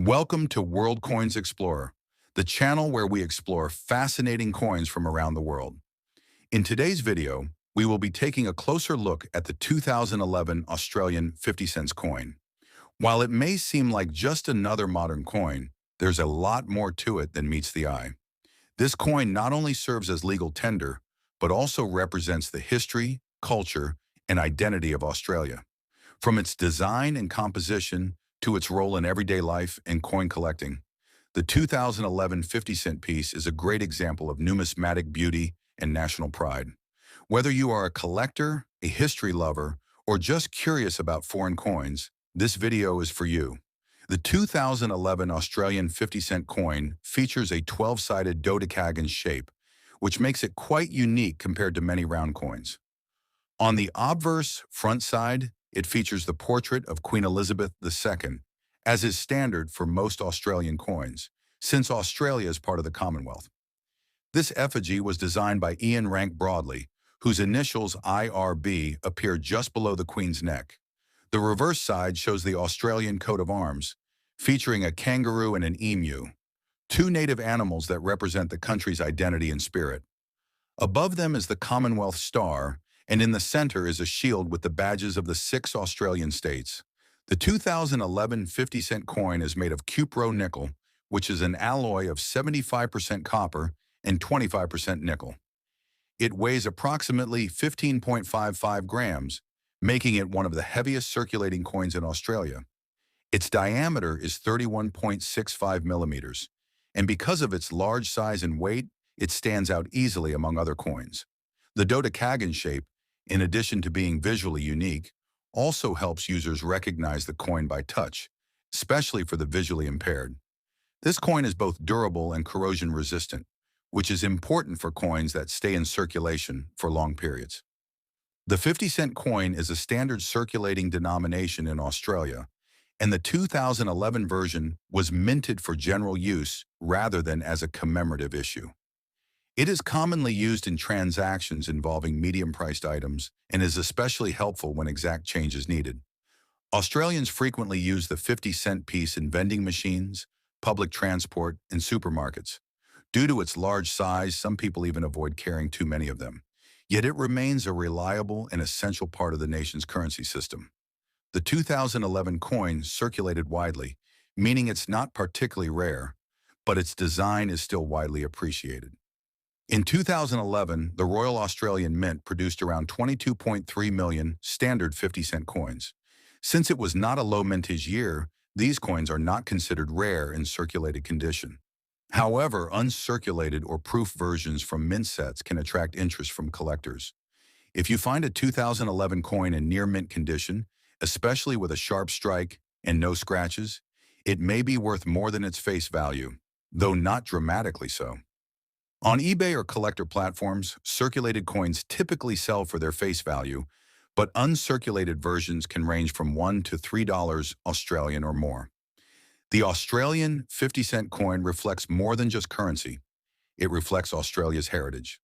Welcome to World Coins Explorer, the channel where we explore fascinating coins from around the world. In today's video, we will be taking a closer look at the 2011 Australian 50 cents coin. While it may seem like just another modern coin, there's a lot more to it than meets the eye. This coin not only serves as legal tender, but also represents the history, culture, and identity of Australia. From its design and composition to its role in everyday life and coin collecting, the 2011 50-cent piece is a great example of numismatic beauty and national pride. Whether you are a collector, a history lover, or just curious about foreign coins, this video is for you. The 2011 Australian 50-cent coin features a 12-sided dodecagon shape, which makes it quite unique compared to many round coins. On the obverse front side, it features the portrait of Queen Elizabeth II, as is standard for most Australian coins, since Australia is part of the Commonwealth. This effigy was designed by Ian Rank Broadley, whose initials IRB appear just below the Queen's neck. The reverse side shows the Australian coat of arms, featuring a kangaroo and an emu, two native animals that represent the country's identity and spirit. Above them is the Commonwealth Star, and in the center is a shield with the badges of the 6 Australian states. The 2011 50-cent coin is made of cupro nickel, which is an alloy of 75% copper and 25% nickel. It weighs approximately 15.55 grams, making it one of the heaviest circulating coins in Australia. Its diameter is 31.65 millimeters, and because of its large size and weight, it stands out easily among other coins. The dodecagon shape, in addition to being visually unique, also helps users recognize the coin by touch, especially for the visually impaired. This coin is both durable and corrosion resistant, which is important for coins that stay in circulation for long periods. The 50-cent coin is a standard circulating denomination in Australia, and the 2011 version was minted for general use rather than as a commemorative issue. It is commonly used in transactions involving medium-priced items and is especially helpful when exact change is needed. Australians frequently use the 50-cent piece in vending machines, public transport, and supermarkets. Due to its large size, some people even avoid carrying too many of them. Yet it remains a reliable and essential part of the nation's currency system. The 2011 coin circulated widely, meaning it's not particularly rare, but its design is still widely appreciated. In 2011, the Royal Australian Mint produced around 22.3 million standard 50-cent coins. Since it was not a low mintage year, these coins are not considered rare in circulated condition. However, uncirculated or proof versions from mint sets can attract interest from collectors. If you find a 2011 coin in near mint condition, especially with a sharp strike and no scratches, it may be worth more than its face value, though not dramatically so. On eBay or collector platforms, circulated coins typically sell for their face value, but uncirculated versions can range from $1 to $3 Australian or more. The Australian 50-cent coin reflects more than just currency. It reflects Australia's heritage.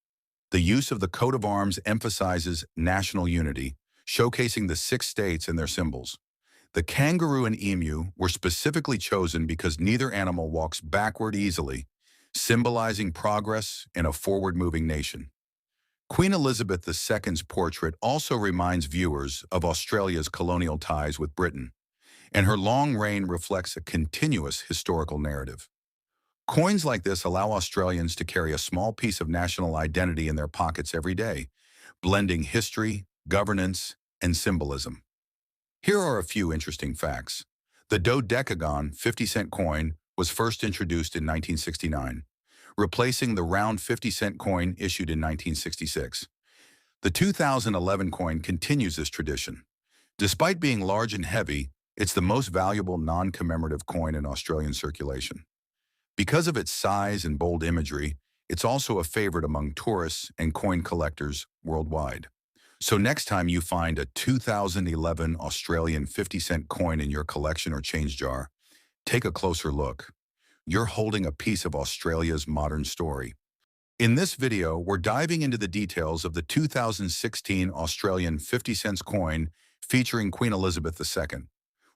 The use of the coat of arms emphasizes national unity, showcasing the 6 states and their symbols. The kangaroo and emu were specifically chosen because neither animal walks backward easily, symbolizing progress in a forward-moving nation. Queen Elizabeth II's portrait also reminds viewers of Australia's colonial ties with Britain, and her long reign reflects a continuous historical narrative. Coins like this allow Australians to carry a small piece of national identity in their pockets every day, blending history, governance, and symbolism. Here are a few interesting facts. The dodecagon 50-cent coin was first introduced in 1969, replacing the round 50-cent coin issued in 1966. The 2011 coin continues this tradition. Despite being large and heavy, it's the most valuable non-commemorative coin in Australian circulation. Because of its size and bold imagery, it's also a favorite among tourists and coin collectors worldwide. So next time you find a 2011 Australian 50-cent coin in your collection or change jar, take a closer look. You're holding a piece of Australia's modern story. In this video, we're diving into the details of the 2016 Australian 50 cents coin featuring Queen Elizabeth II.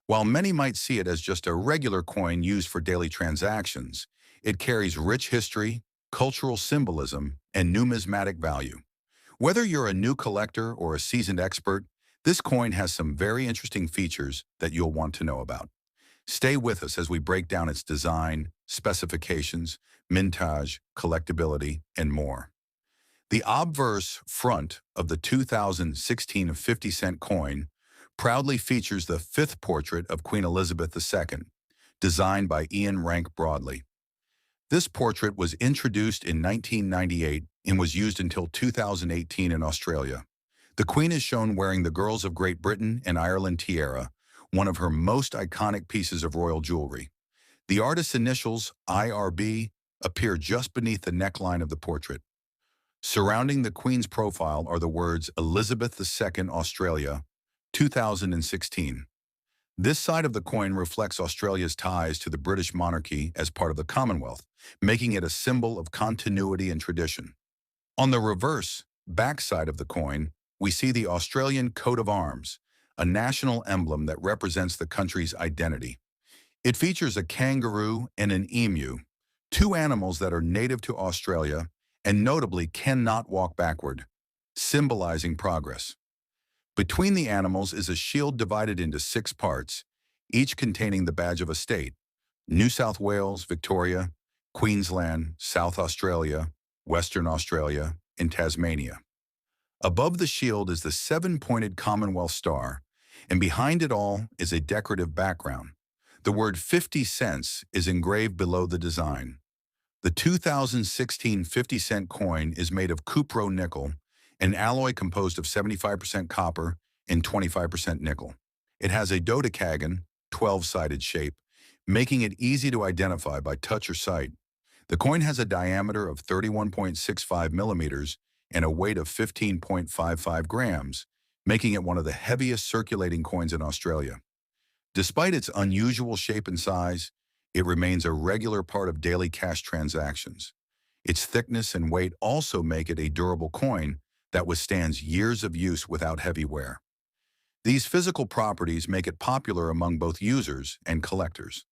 While many might see it as just a regular coin used for daily transactions, it carries rich history, cultural symbolism, and numismatic value. Whether you're a new collector or a seasoned expert, this coin has some very interesting features that you'll want to know about. Stay with us as we break down its design, specifications, mintage, collectability, and more. The obverse front of the 2016 50-cent coin proudly features the fifth portrait of Queen Elizabeth II, designed by Ian Rank Broadley. This portrait was introduced in 1998 and was used until 2018 in Australia. The Queen is shown wearing the Girls of Great Britain and Ireland tiara, one of her most iconic pieces of royal jewelry. The artist's initials, IRB, appear just beneath the neckline of the portrait. Surrounding the Queen's profile are the words Elizabeth II Australia, 2016. This side of the coin reflects Australia's ties to the British monarchy as part of the Commonwealth, making it a symbol of continuity and tradition. On the reverse, back side of the coin, we see the Australian coat of arms, a national emblem that represents the country's identity. It features a kangaroo and an emu, two animals that are native to Australia and notably cannot walk backward, symbolizing progress. Between the animals is a shield divided into 6 parts, each containing the badge of a state: New South Wales, Victoria, Queensland, South Australia, Western Australia, and Tasmania. Above the shield is the 7-pointed Commonwealth star, and behind it all is a decorative background. The word 50 cents is engraved below the design. The 2016 50-cent coin is made of cupro nickel, an alloy composed of 75% copper and 25% nickel. It has a dodecagon, 12-sided shape, making it easy to identify by touch or sight. The coin has a diameter of 31.65 millimeters and a weight of 15.55 grams, making it one of the heaviest circulating coins in Australia. Despite its unusual shape and size, it remains a regular part of daily cash transactions. Its thickness and weight also make it a durable coin that withstands years of use without heavy wear. These physical properties make it popular among both users and collectors.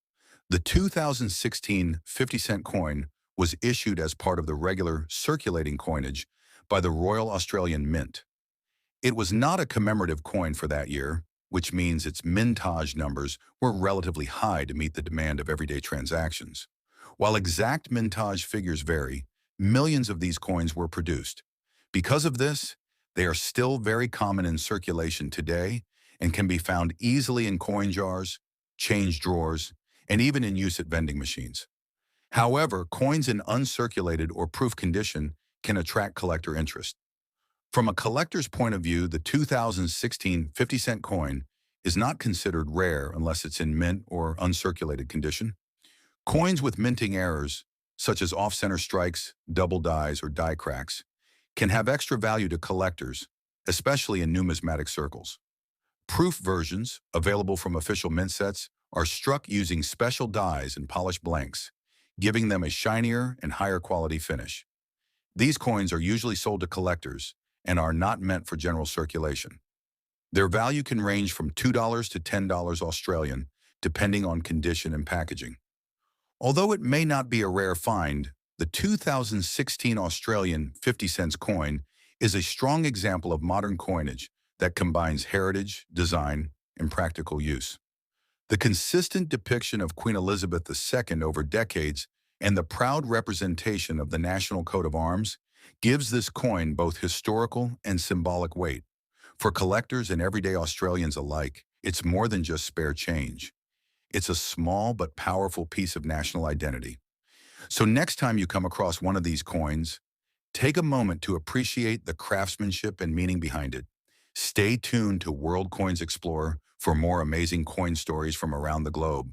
The 2016 50-cent coin was issued as part of the regular circulating coinage by the Royal Australian Mint. It was not a commemorative coin for that year, which means its mintage numbers were relatively high to meet the demand of everyday transactions. While exact mintage figures vary, millions of these coins were produced. Because of this, they are still very common in circulation today and can be found easily in coin jars, change drawers, and even in use at vending machines. However, coins in uncirculated or proof condition can attract collector interest. From a collector's point of view, the 2016 50-cent coin is not considered rare unless it's in mint or uncirculated condition. Coins with minting errors, such as off-center strikes, double dies, or die cracks, can have extra value to collectors, especially in numismatic circles. Proof versions, available from official mint sets, are struck using special dies and polished blanks, giving them a shinier and higher quality finish. These coins are usually sold to collectors and are not meant for general circulation. Their value can range from $2 to $10 Australian, depending on condition and packaging. Although it may not be a rare find, the 2016 Australian 50 cents coin is a strong example of modern coinage that combines heritage, design, and practical use. The consistent depiction of Queen Elizabeth II over decades and the proud representation of the national coat of arms gives this coin both historical and symbolic weight. For collectors and everyday Australians alike, it's more than just spare change. It's a small but powerful piece of national identity. So next time you come across one of these coins, take a moment to appreciate the craftsmanship and meaning behind it. Stay tuned to World Coins Explorer for more amazing coin stories from around the globe.